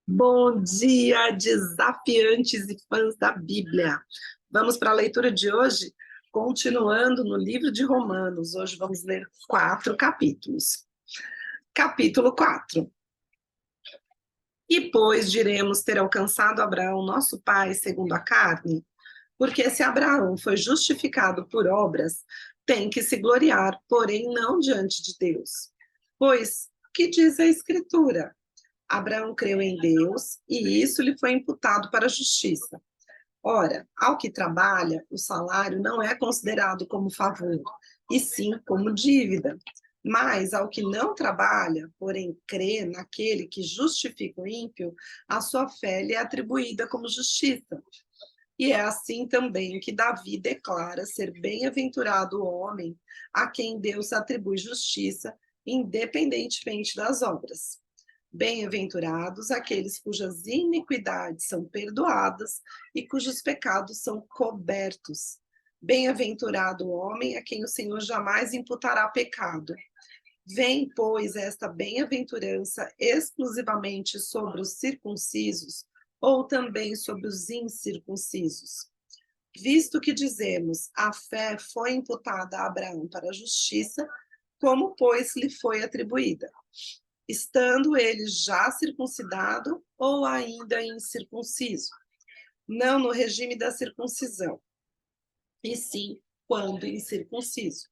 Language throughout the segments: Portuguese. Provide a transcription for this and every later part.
Bom dia, desafiantes e fãs da Bíblia. Vamos para a leitura de hoje, continuando no livro de Romanos. Hoje vamos ler 4 capítulos. Capítulo 4. E pois diremos ter alcançado Abraão, nosso pai, segundo a carne? Porque se Abraão foi justificado por obras, tem que se gloriar, porém não diante de Deus. Pois, que diz a Escritura? Abraão creu em Deus e isso lhe foi imputado para a justiça. Ora, ao que trabalha, o salário não é considerado como favor, e sim como dívida. Mas ao que não trabalha, porém crê naquele que justifica o ímpio, a sua fé lhe é atribuída como justiça. E é assim também que Davi declara ser bem-aventurado o homem a quem Deus atribui justiça, independentemente das obras. Bem-aventurados aqueles cujas iniquidades são perdoadas e cujos pecados são cobertos. Bem-aventurado o homem a quem o Senhor jamais imputará pecado. Vem, pois, esta bem-aventurança exclusivamente sobre os circuncisos ou também sobre os incircuncisos? Visto que dizemos, a fé foi imputada a Abraão para a justiça, como, pois, lhe foi atribuída? Estando ele já circuncidado ou ainda incircunciso? Não no regime da circuncisão, e sim quando incircunciso.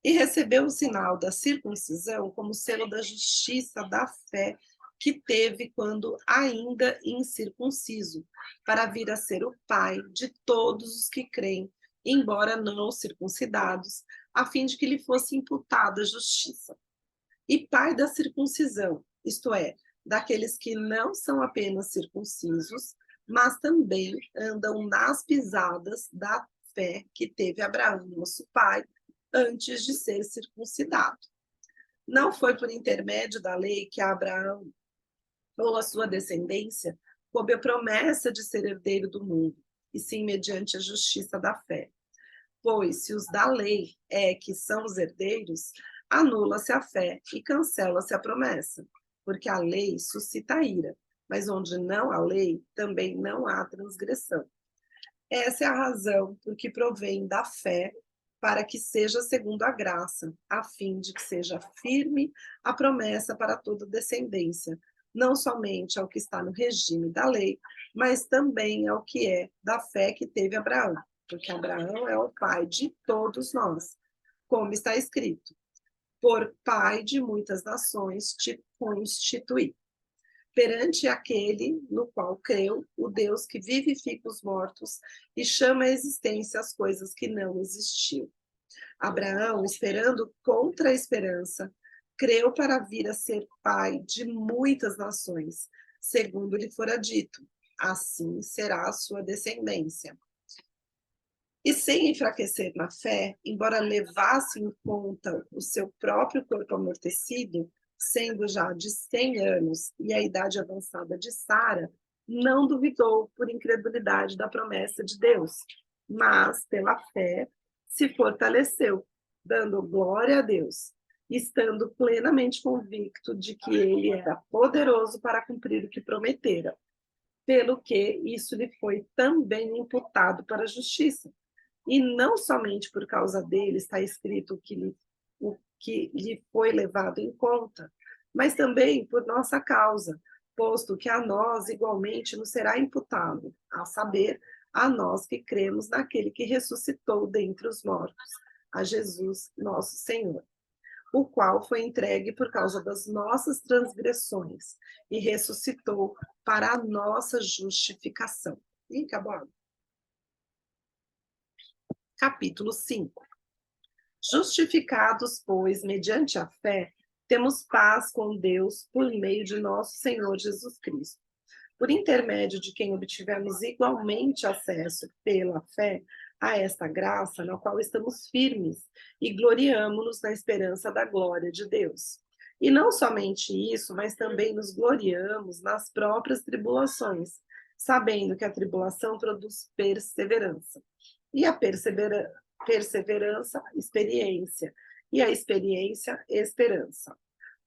E recebeu o sinal da circuncisão como selo da justiça da fé que teve quando ainda incircunciso, para vir a ser o pai de todos os que creem, embora não circuncidados, a fim de que lhe fosse imputada a justiça. E pai da circuncisão, isto é, daqueles que não são apenas circuncisos, mas também andam nas pisadas da fé que teve Abraão, nosso pai, antes de ser circuncidado. Não foi por intermédio da lei que Abraão ou a sua descendência coube a promessa de ser herdeiro do mundo, e sim mediante a justiça da fé. Pois se os da lei é que são os herdeiros, anula-se a fé e cancela-se a promessa, porque a lei suscita ira, mas onde não há lei, também não há transgressão. Essa é a razão por que provém da fé, para que seja segundo a graça, a fim de que seja firme a promessa para toda descendência, não somente ao que está no regime da lei, mas também ao que é da fé que teve Abraão, porque Abraão é o pai de todos nós, como está escrito: por pai de muitas nações te constituí. Perante aquele no qual creu, o Deus que vivifica os mortos e chama à existência as coisas que não existiam. Abraão, esperando contra a esperança, creu para vir a ser pai de muitas nações, segundo lhe fora dito: assim será a sua descendência. E sem enfraquecer na fé, embora levasse em conta o seu próprio corpo amortecido, sendo já de 100 anos e a idade avançada de Sara, não duvidou por incredulidade da promessa de Deus, mas pela fé se fortaleceu, dando glória a Deus, estando plenamente convicto de que ele era poderoso para cumprir o que prometera, pelo que isso lhe foi também imputado para a justiça. E não somente por causa dele está escrito o que lhe foi levado em conta, mas também por nossa causa, posto que a nós igualmente nos será imputado, a saber, a nós que cremos naquele que ressuscitou dentre os mortos, a Jesus, nosso Senhor, o qual foi entregue por causa das nossas transgressões e ressuscitou para a nossa justificação. E acabou. Capítulo 5. Justificados, pois, mediante a fé, temos paz com Deus por meio de nosso Senhor Jesus Cristo, por intermédio de quem obtivemos igualmente acesso pela fé a esta graça na qual estamos firmes e gloriamo-nos na esperança da glória de Deus. E não somente isso, mas também nos gloriamos nas próprias tribulações, sabendo que a tribulação produz perseverança. E a perseverança, experiência. E a experiência, esperança.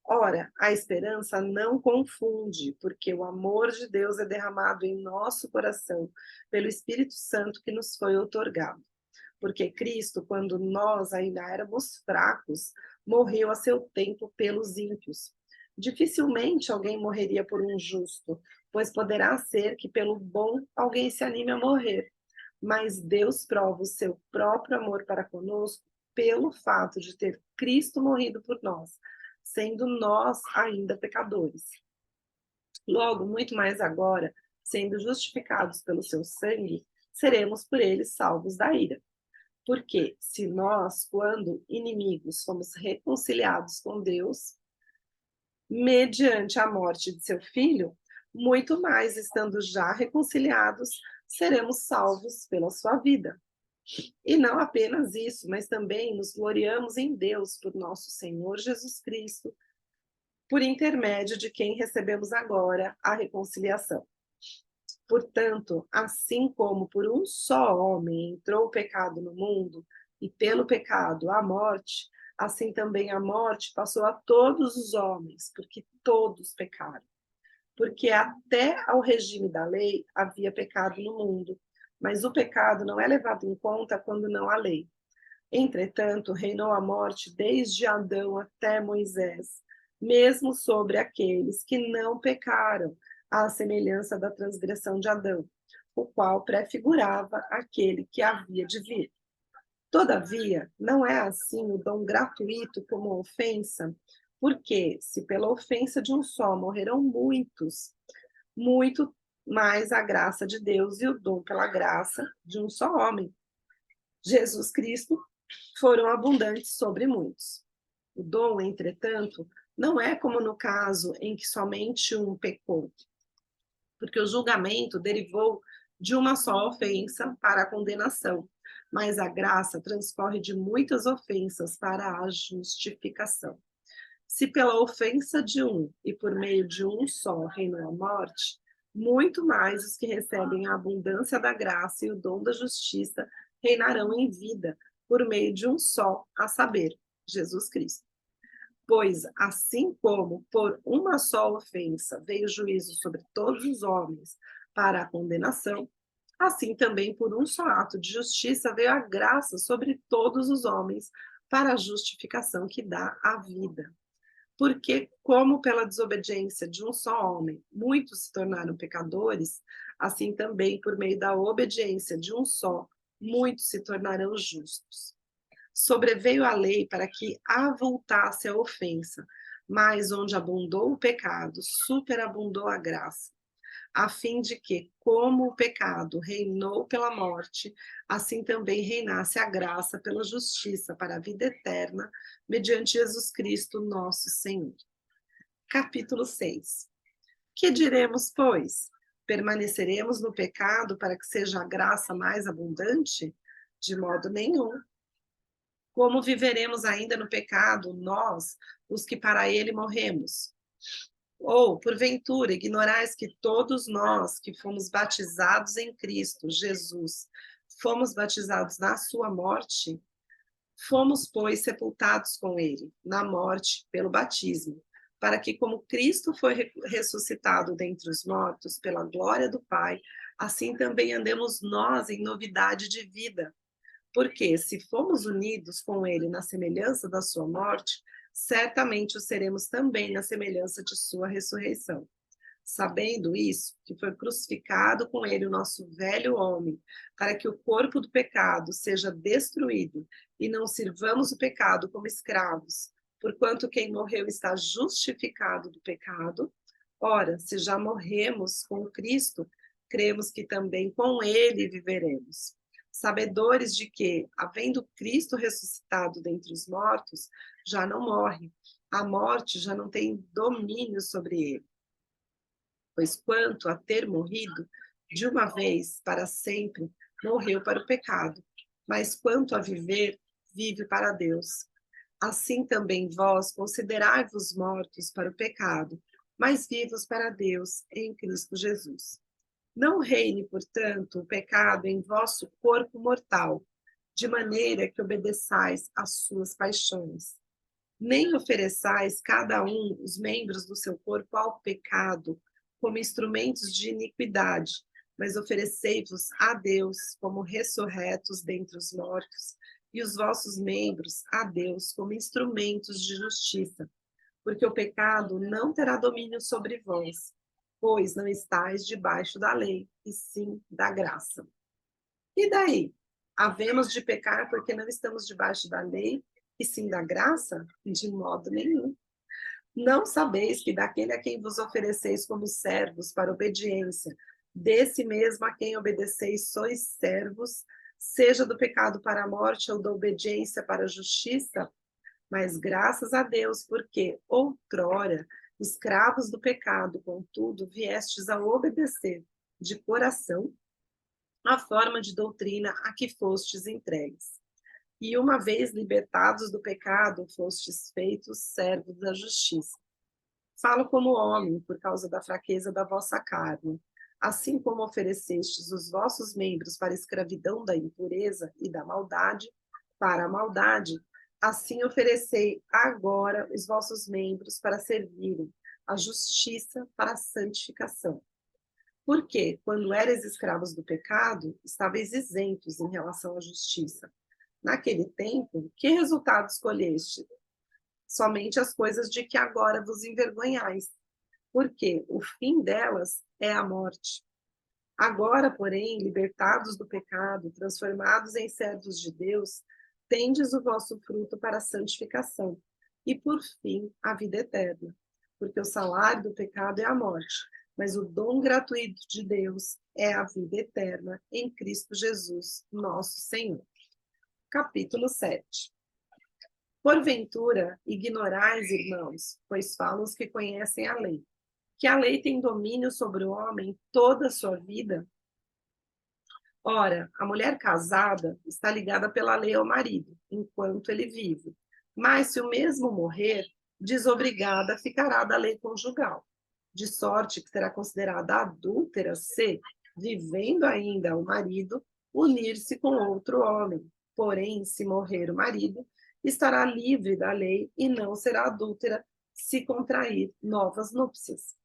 Ora, a esperança não confunde, porque o amor de Deus é derramado em nosso coração pelo Espírito Santo que nos foi outorgado. Porque Cristo, quando nós ainda éramos fracos, morreu a seu tempo pelos ímpios. Dificilmente alguém morreria por um justo, pois poderá ser que pelo bom alguém se anime a morrer. Mas Deus prova o seu próprio amor para conosco pelo fato de ter Cristo morrido por nós, sendo nós ainda pecadores. Logo, muito mais agora, sendo justificados pelo seu sangue, seremos por ele salvos da ira. Porque se nós, quando inimigos, fomos reconciliados com Deus, mediante a morte de seu filho, muito mais estando já reconciliados, seremos salvos pela sua vida. E não apenas isso, mas também nos gloriamos em Deus por nosso Senhor Jesus Cristo, por intermédio de quem recebemos agora a reconciliação. Portanto, assim como por um só homem entrou o pecado no mundo, e pelo pecado a morte, assim também a morte passou a todos os homens, porque todos pecaram. Porque até ao regime da lei havia pecado no mundo, mas o pecado não é levado em conta quando não há lei. Entretanto, reinou a morte desde Adão até Moisés, mesmo sobre aqueles que não pecaram, à semelhança da transgressão de Adão, o qual prefigurava aquele que havia de vir. Todavia, não é assim o dom gratuito como ofensa, porque se pela ofensa de um só morreram muitos, muito mais a graça de Deus e o dom pela graça de um só homem, Jesus Cristo, foram abundantes sobre muitos. O dom, entretanto, não é como no caso em que somente um pecou, porque o julgamento derivou de uma só ofensa para a condenação, mas a graça transcorre de muitas ofensas para a justificação. Se pela ofensa de um e por meio de um só reinou a morte, muito mais os que recebem a abundância da graça e o dom da justiça reinarão em vida por meio de um só, a saber, Jesus Cristo. Pois, assim como por uma só ofensa veio o juízo sobre todos os homens para a condenação, assim também por um só ato de justiça veio a graça sobre todos os homens para a justificação que dá a vida. Porque, como pela desobediência de um só homem muitos se tornaram pecadores, assim também por meio da obediência de um só, muitos se tornarão justos. Sobreveio a lei para que avultasse a ofensa, mas onde abundou o pecado, superabundou a graça, a fim de que, como o pecado reinou pela morte, assim também reinasse a graça pela justiça para a vida eterna, mediante Jesus Cristo, nosso Senhor. Capítulo 6. Que diremos, pois? Permaneceremos no pecado para que seja a graça mais abundante? De modo nenhum. Como viveremos ainda no pecado, nós, os que para ele morremos? Ou, porventura, ignorais que todos nós que fomos batizados em Cristo Jesus, fomos batizados na sua morte? Fomos, pois, sepultados com ele, na morte, pelo batismo, para que, como Cristo foi ressuscitado dentre os mortos pela glória do Pai, assim também andemos nós em novidade de vida. Porque, se fomos unidos com ele na semelhança da sua morte, certamente o seremos também na semelhança de sua ressurreição. Sabendo isso, que foi crucificado com ele o nosso velho homem, para que o corpo do pecado seja destruído e não sirvamos o pecado como escravos, porquanto quem morreu está justificado do pecado. Ora, se já morremos com Cristo, cremos que também com ele viveremos. Sabedores de que, havendo Cristo ressuscitado dentre os mortos, já não morre, a morte já não tem domínio sobre ele. Pois quanto a ter morrido, de uma vez para sempre, morreu para o pecado, mas quanto a viver, vive para Deus. Assim também vós considerai-vos mortos para o pecado, mas vivos para Deus em Cristo Jesus. Não reine, portanto, o pecado em vosso corpo mortal, de maneira que obedeçais às suas paixões. Nem ofereçais cada um os membros do seu corpo ao pecado, como instrumentos de iniquidade, mas oferecei-vos a Deus como ressurretos dentre os mortos, e os vossos membros a Deus como instrumentos de justiça, porque o pecado não terá domínio sobre vós, pois não estáis debaixo da lei, e sim da graça. E daí? Havemos de pecar porque não estamos debaixo da lei, e sim da graça? De modo nenhum. Não sabeis que daquele a quem vos ofereceis como servos para obediência, desse mesmo a quem obedeceis sois servos, seja do pecado para a morte ou da obediência para a justiça? Mas graças a Deus, porque outrora, escravos do pecado, contudo, viestes a obedecer de coração a forma de doutrina a que fostes entregues. E uma vez libertados do pecado, fostes feitos servos da justiça. Falo como homem, por causa da fraqueza da vossa carne. Assim como oferecestes os vossos membros para a escravidão da impureza e da maldade, para a maldade, assim oferecei agora os vossos membros para servirem a justiça para a santificação. Porque, quando eres escravos do pecado, estáveis isentos em relação à justiça. Naquele tempo, que resultado escolheste? Somente as coisas de que agora vos envergonhais, porque o fim delas é a morte. Agora, porém, libertados do pecado, transformados em servos de Deus, tendes o vosso fruto para a santificação, e por fim a vida eterna. Porque o salário do pecado é a morte, mas o dom gratuito de Deus é a vida eterna em Cristo Jesus, nosso Senhor. Capítulo 7. Porventura, ignorais, irmãos, pois falam os que conhecem a lei, que a lei tem domínio sobre o homem toda a sua vida? Ora, a mulher casada está ligada pela lei ao marido, enquanto ele vive. Mas se o mesmo morrer, desobrigada ficará da lei conjugal, de sorte que será considerada adúltera se, vivendo ainda o marido, unir-se com outro homem. Porém, se morrer o marido, estará livre da lei e não será adúltera se contrair novas núpcias.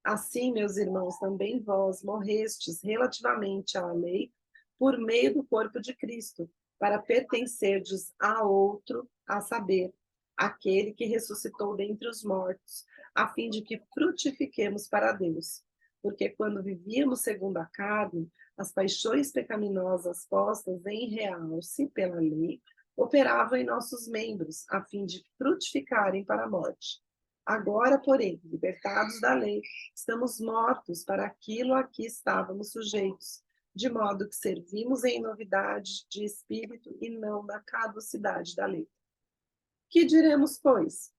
Assim, meus irmãos, também vós morrestes relativamente à lei por meio do corpo de Cristo, para pertencerdes a outro, a saber, aquele que ressuscitou dentre os mortos, a fim de que frutifiquemos para Deus. Porque quando vivíamos segundo a carne, as paixões pecaminosas postas em realce pela lei operavam em nossos membros, a fim de frutificarem para a morte. Agora, porém, libertados da lei, estamos mortos para aquilo a que estávamos sujeitos, de modo que servimos em novidade de espírito e não na caducidade da lei. Que diremos, pois?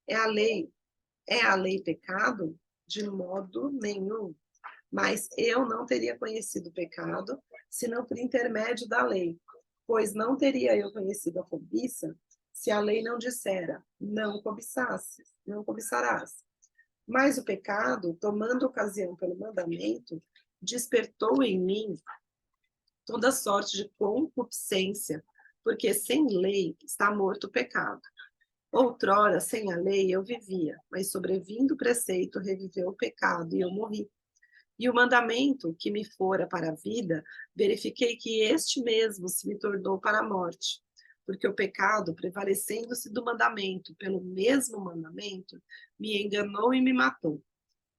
É a lei pecado? De modo nenhum. Mas eu não teria conhecido o pecado, senão por intermédio da lei, pois não teria eu conhecido a cobiça, se a lei não dissera, não cobiçasses, não cobiçarás. Mas o pecado, tomando ocasião pelo mandamento, despertou em mim toda sorte de concupiscência, porque sem lei está morto o pecado. Outrora, sem a lei, eu vivia, mas sobrevindo o preceito, reviveu o pecado e eu morri. E o mandamento que me fora para a vida, verifiquei que este mesmo se me tornou para a morte. Porque o pecado, prevalecendo-se do mandamento pelo mesmo mandamento, me enganou e me matou.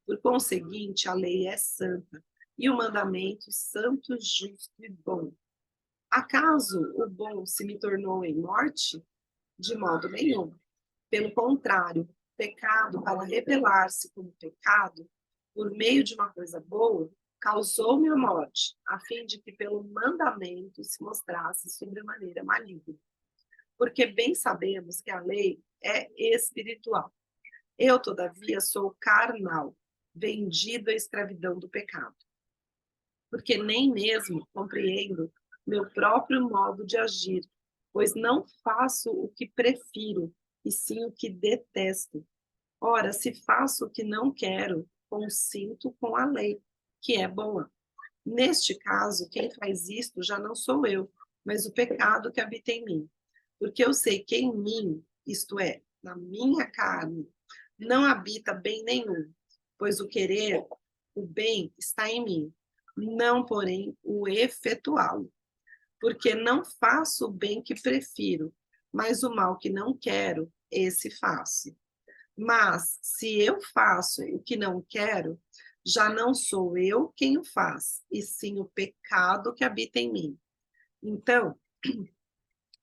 Por conseguinte, a lei é santa, e o mandamento santo, justo e bom. Acaso o bom se me tornou em morte? De modo nenhum. Pelo contrário, pecado, para revelar-se como pecado, por meio de uma coisa boa, causou-me a morte, a fim de que pelo mandamento se mostrasse sobremaneira maligno. Porque bem sabemos que a lei é espiritual. Eu, todavia, sou carnal, vendido à escravidão do pecado. Porque nem mesmo compreendo meu próprio modo de agir, pois não faço o que prefiro, e sim o que detesto. Ora, se faço o que não quero, consinto com a lei, que é boa. Neste caso, quem faz isto já não sou eu, mas o pecado que habita em mim. Porque eu sei que em mim, isto é, na minha carne, não habita bem nenhum, pois o querer, o bem está em mim, não, porém, o efetuá-lo. Porque não faço o bem que prefiro, mas o mal que não quero, esse faço. Mas se eu faço o que não quero, já não sou eu quem o faz, e sim o pecado que habita em mim. Então,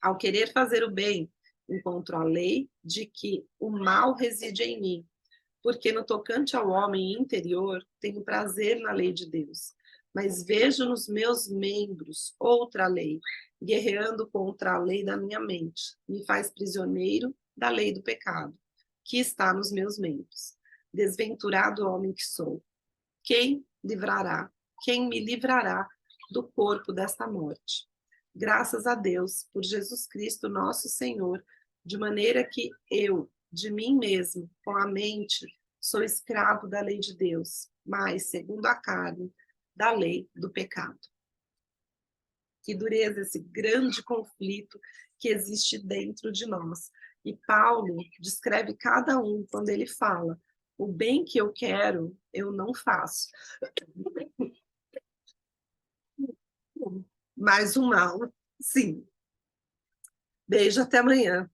ao querer fazer o bem, encontro a lei de que o mal reside em mim, porque no tocante ao homem interior, tenho prazer na lei de Deus, mas vejo nos meus membros outra lei, guerreando contra a lei da minha mente, me faz prisioneiro da lei do pecado, que está nos meus membros. Desventurado homem que sou, quem livrará, quem me livrará do corpo desta morte? Graças a Deus por Jesus Cristo, nosso Senhor, de maneira que eu, de mim mesmo, com a mente, sou escravo da lei de Deus, mas, segundo a carne, da lei do pecado. Que dureza esse grande conflito que existe dentro de nós. E Paulo descreve cada um quando ele fala: o bem que eu quero, eu não faço, mas o mal, sim. Beijo, até amanhã.